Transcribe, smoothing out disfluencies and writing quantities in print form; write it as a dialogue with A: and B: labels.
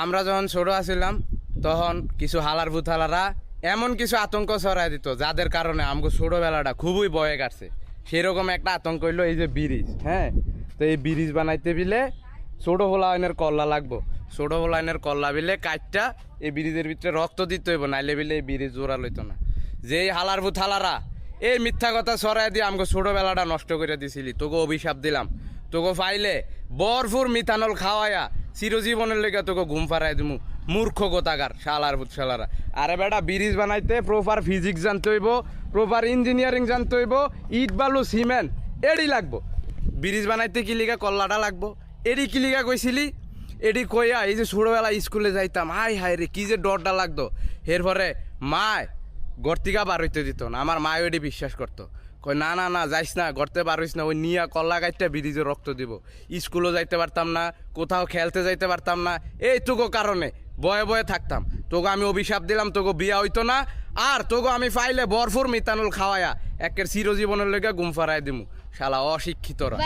A: আমরা যখন ছোট আছিলাম তখন কিছু হালার ভূতালারা এমন কিছু আতঙ্ক ছড়াই দিত যাদের কারণে আমাকে ছোটবেলাটা খুবই ভয়ে কাটছে। সেরকম একটা আতঙ্ক হইলো এই যে ব্রিজ। হ্যাঁ, তো এই ব্রিজ বানাইতে বিলে ছোট হোলাইনের কল্লা লাগবো। ছোট হোলাইনের কল্লা বিলে কাঠটা এই ব্রিজের ভিতরে রক্ত দিতে হইব, নাইলে বিলে এই ব্রিজ জোড়া লইতো না। যেই হালার ভূতালারা এই মিথ্যা কথা ছড়াই দিয়ে আমাকে ছোটবেলাটা নষ্ট করে দিছিলি, তোকে অভিশাপ দিলাম। তোকে ফাইলে বরফুর মিথানল খাওয়ায়া চিরজীবনের লেগে তোকে ঘুম পাড়াই দিমু। মূর্খ গোতাগার শালার ভূত শালারা। আরে বেটা, ব্রিজ বানাইতে প্রপার ফিজিক্স জানতে হইব, প্রপার ইঞ্জিনিয়ারিং জানতে হইব, ইট বালু সিমেন্ট এডি লাগবো। ব্রিজ বানাইতে কি লিগা কল্লাটা লাগবো, এডি কি লিগা কইছিলি? এডি কইয়া এই যে ছোটবেলা স্কুলে যাইতাম, হাই হাই রে কি যে ডরটা লাগতো। এরপরে মায় গর্তিকা বার হইতে দিত না, আমার মায় ওইটি বিশ্বাস করতো। কই না না না যাইস না, গর্তে বার হইস না, ওই নিয়া কল্লা গাইতে ব্রিজে রক্ত দিব। স্কুলও যাইতে পারতাম না, কোথাও খেলতে যাইতে পারতাম না, এইটুকু কারণে বয়ে বয়ে থাকতাম। তোকে আমি অভিশাপ দিলাম, তোকে বিয়া হইতো না। আর তোকে আমি ফাইলে বরফুর মিথানল খাওয়ায়া একের চিরজীবনের লেগে ঘুম ফারাই দিমু। শালা অশিক্ষিতরা।